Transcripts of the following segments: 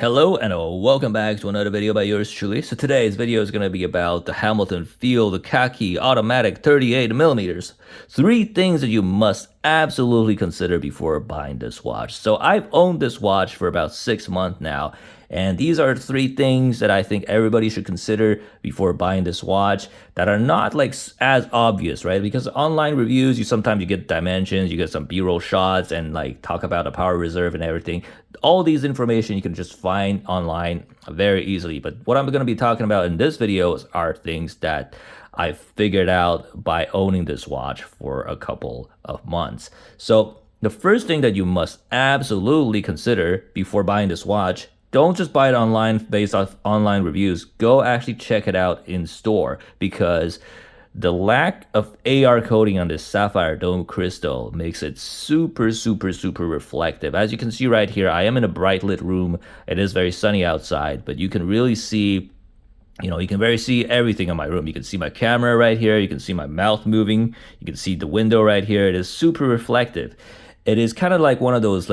Hello and welcome back to another video by yours truly. So today's video is going to be about the Hamilton Field Khaki Automatic 38 millimeters. Three things that you must absolutely consider before buying this watch. So I've owned this watch for about 6 months now, and these are three things that I think everybody should consider before buying this watch that are not like as obvious, right? Because online reviews, you get dimensions, you get some B-roll shots and like talk about the power reserve and everything. All these information you can just find online very easily. But what I'm going to be talking about in this video are things that I figured out by owning this watch for a couple of months. So the first thing that you must absolutely consider before buying this watch, don't just buy it online based off online reviews. Go actually check it out in store, because the lack of AR coating on this sapphire dome crystal makes it super, super, super reflective. As you can see right here, I am in a bright lit room. It is very sunny outside, but you can really see, you can very see everything in my room. You can see my camera right here. You can see my mouth moving. You can see the window right here. It is super reflective. It is kind of like one of those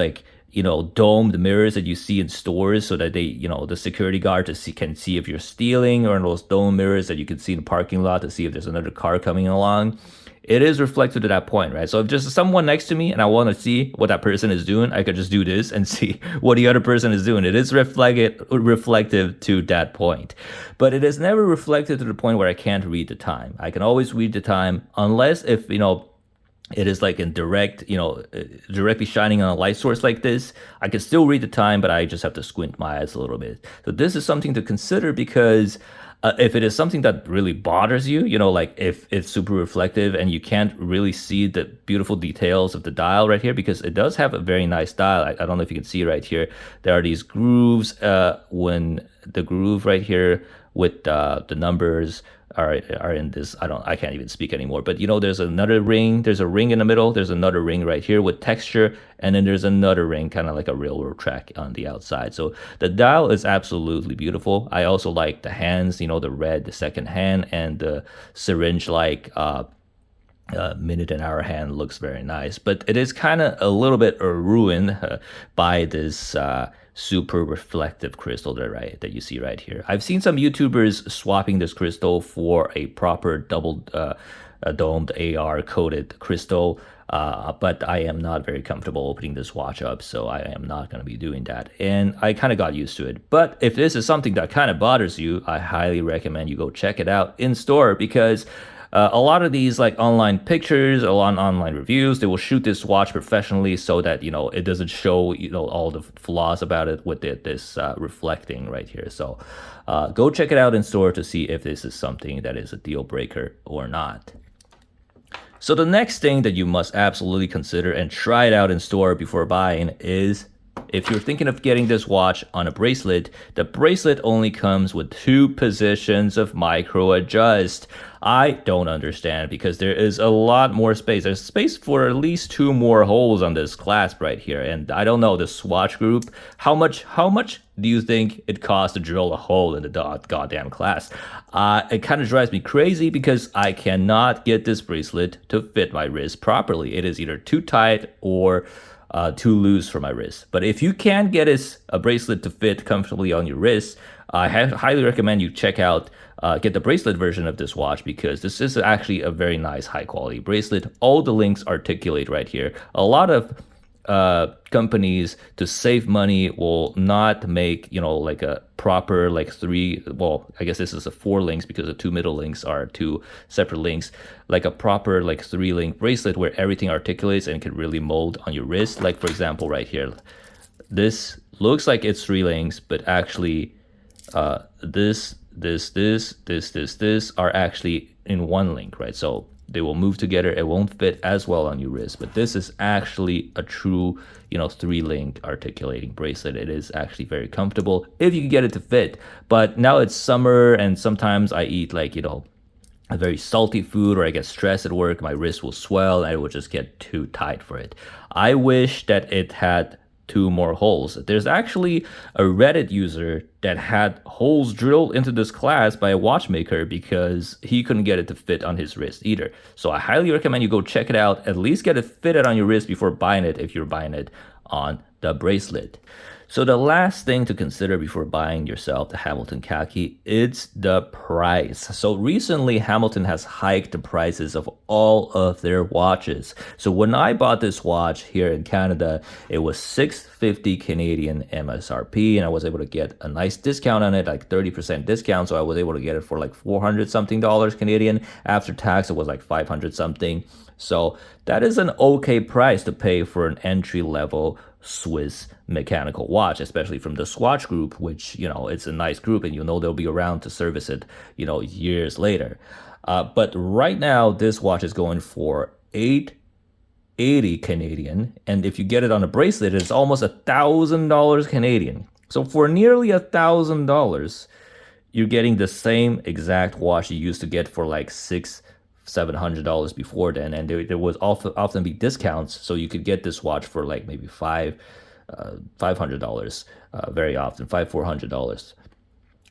domed mirrors that you see in stores, so that the security guard can see if you're stealing, or in those dome mirrors that you can see in the parking lot to see if there's another car coming along. It is reflective to that point, right? So if there's someone next to me and I want to see what that person is doing, I could just do this and see what the other person is doing. It is reflective to that point. But it is never reflective to the point where I can't read the time. I can always read the time, unless if, it is like in directly shining on a light source like this. I can still read the time, but I just have to squint my eyes a little bit. So this is something to consider, because if it is something that really bothers you, like if it's super reflective and you can't really see the beautiful details of the dial right here, because it does have a very nice dial. I don't know if you can see right here. There are these grooves when the groove right here with the numbers are in this. I can't even speak anymore. But there's another ring. There's a ring in the middle. There's another ring right here with texture, and then there's another ring, kind of like a railroad track on the outside. So the dial is absolutely beautiful. I also like the hands. The second hand, and the syringe-like minute and hour hand looks very nice. But it is kind of a little bit ruined by this super reflective crystal that you see right here. I've seen some YouTubers swapping this crystal for a proper double domed AR coated crystal, but I am not very comfortable opening this watch up, so I am not going to be doing that. And I kind of got used to it. But if this is something that kind of bothers you, I highly recommend you go check it out in store, because a lot of these like online pictures or online reviews, they will shoot this watch professionally so that it doesn't show all the flaws about it with this reflecting right here. So go check it out in store to see if this is something that is a deal breaker or not. So the next thing that you must absolutely consider and try it out in store before buying is, if you're thinking of getting this watch on a bracelet, the bracelet only comes with 2 positions of micro adjust. I don't understand, because there is a lot more space. There's space for at least 2 more holes on this clasp right here. And I don't know, the Swatch Group, how much do you think it costs to drill a hole in the goddamn clasp? It kind of drives me crazy, because I cannot get this bracelet to fit my wrist properly. It is either too tight or too loose for my wrist. But if you can get a bracelet to fit comfortably on your wrist, I highly recommend you get the bracelet version of this watch, because this is actually a very nice high quality bracelet. All the links articulate right here. A lot of companies, to save money, will not make like a proper I guess this is a 4 links, because the 2 middle links are 2 separate links, like a proper 3-link bracelet where everything articulates and can really mold on your wrist. Like, for example, right here, this looks like it's 3 links, but actually this are actually in 1 link, right? So they will move together. It won't fit as well on your wrist, but this is actually a true 3-link articulating bracelet. It is actually very comfortable if you can get it to fit. But now it's summer, and sometimes I eat a very salty food, or I get stressed at work, my wrist will swell and it will just get too tight for it. I wish that it had 2 more holes. There's actually a Reddit user that had holes drilled into this clasp by a watchmaker, because he couldn't get it to fit on his wrist either. So I highly recommend you go check it out. At least get it fitted on your wrist before buying it, if you're buying it on the bracelet. So the last thing to consider before buying yourself the Hamilton Khaki, it's the price. So recently Hamilton has hiked the prices of all of their watches. So when I bought this watch here in Canada, it was 650 Canadian MSRP and I was able to get a nice discount on it, like 30% discount. So I was able to get it for like 400 something dollars Canadian. After tax, it was like 500 something. So that is an okay price to pay for an entry level Swiss mechanical watch, especially from the Swatch group, which, it's a nice group and they'll be around to service it, years later. But right now, this watch is going for 880 Canadian. And if you get it on a bracelet, it's almost $1,000 Canadian. So for nearly $1,000, you're getting the same exact watch you used to get for like $700 before then, and there was often be discounts, so you could get this watch for like maybe $500 very often, $400.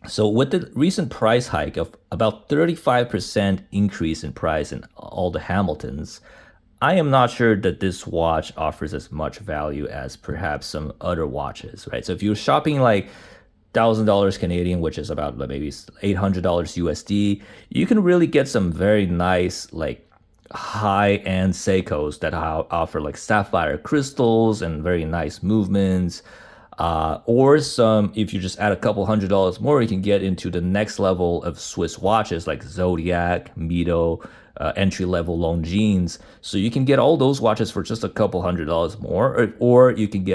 So with the recent price hike of about 35% increase in price in all the Hamiltons, I am not sure that this watch offers as much value as perhaps some other watches, right? So if you're shopping like $1,000 Canadian, which is about maybe $800 USD, you can really get some very nice like high-end Seikos that offer like sapphire crystals and very nice movements. Or some, if you just add a couple $100 more, you can get into the next level of Swiss watches like Zodiac, Mito, entry-level Longines. So you can get all those watches for just a couple $100 more, or you can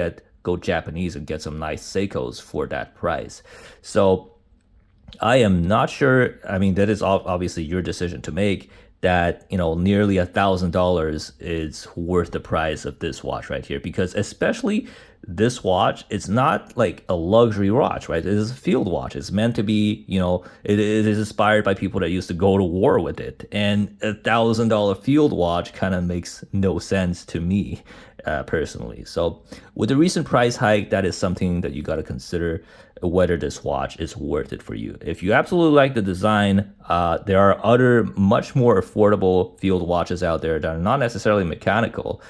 go Japanese and get some nice Seikos for that price. So I am not sure. I mean, that is obviously your decision to make. That nearly $1,000 is worth the price of this watch right here, because especially this watch, it's not like a luxury watch, right? It is a field watch. It's meant to be, it is inspired by people that used to go to war with it, and $1,000 field watch kind of makes no sense to me personally. So with the recent price hike, that is something that you got to consider whether this watch is worth it for you. If you absolutely like the design, there are other much more affordable field watches out there that are not necessarily mechanical,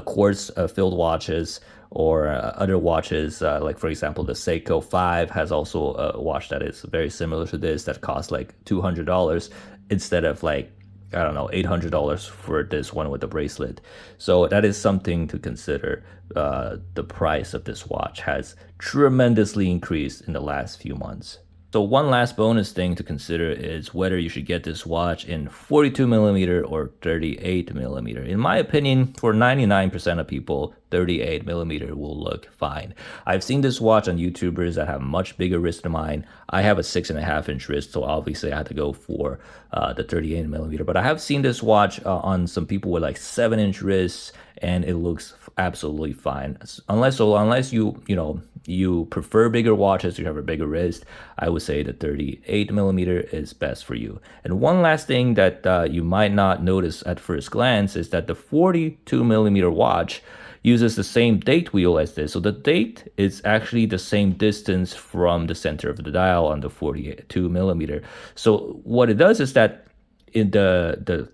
quartz field watches, or other watches, like for example, the Seiko 5 has also a watch that is very similar to this that costs like $200 instead of like, I don't know, $800 for this one with the bracelet. So that is something to consider. The price of this watch has tremendously increased in the last few months. So one last bonus thing to consider is whether you should get this watch in 42 millimeter or 38 millimeter. In my opinion, for 99% of people, 38 millimeter will look fine. I've seen this watch on YouTubers that have much bigger wrist than mine. I have a 6.5-inch wrist, so obviously I had to go for the 38 millimeter. But I have seen this watch on some people with like 7-inch wrists, and it looks absolutely fine. Unless you prefer bigger watches, you have a bigger wrist, I would say the 38 millimeter is best for you. And one last thing that you might not notice at first glance is that the 42 millimeter watch uses the same date wheel as this. So the date is actually the same distance from the center of the dial on the 42 millimeter. So what it does is that in the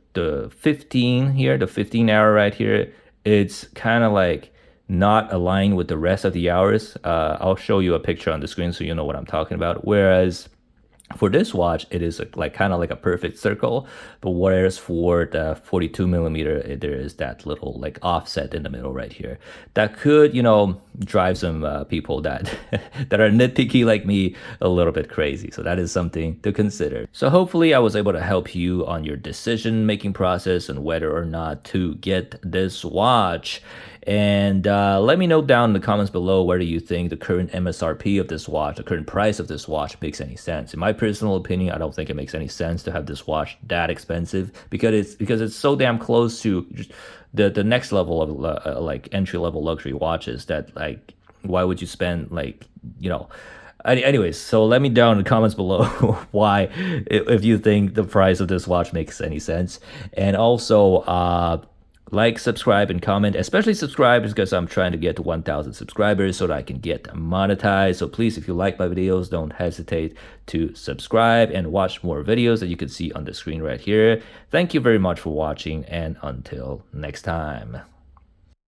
15 here, the 15 hour right here, it's kind of like not aligned with the rest of the hours. I'll show you a picture on the screen so you know what I'm talking about. Whereas for this watch, it is like kind of like a perfect circle, but whereas for the 42 millimeter, there is that little like offset in the middle right here. That could, drive some people that that are nitpicky like me a little bit crazy. So that is something to consider. So hopefully I was able to help you on your decision-making process and whether or not to get this watch. And let me know down in the comments below whether you think the current MSRP of this watch, the current price of this watch makes any sense. In my personal opinion, I don't think it makes any sense to have this watch that expensive because it's so damn close to just the next level of like entry-level luxury watches that like, why would you spend like, anyways, so let me down in the comments below why, if you think the price of this watch makes any sense. And also like, subscribe, and comment, especially subscribe because I'm trying to get to 1,000 subscribers so that I can get monetized. So please, if you like my videos, don't hesitate to subscribe and watch more videos that you can see on the screen right here. Thank you very much for watching, and until next time.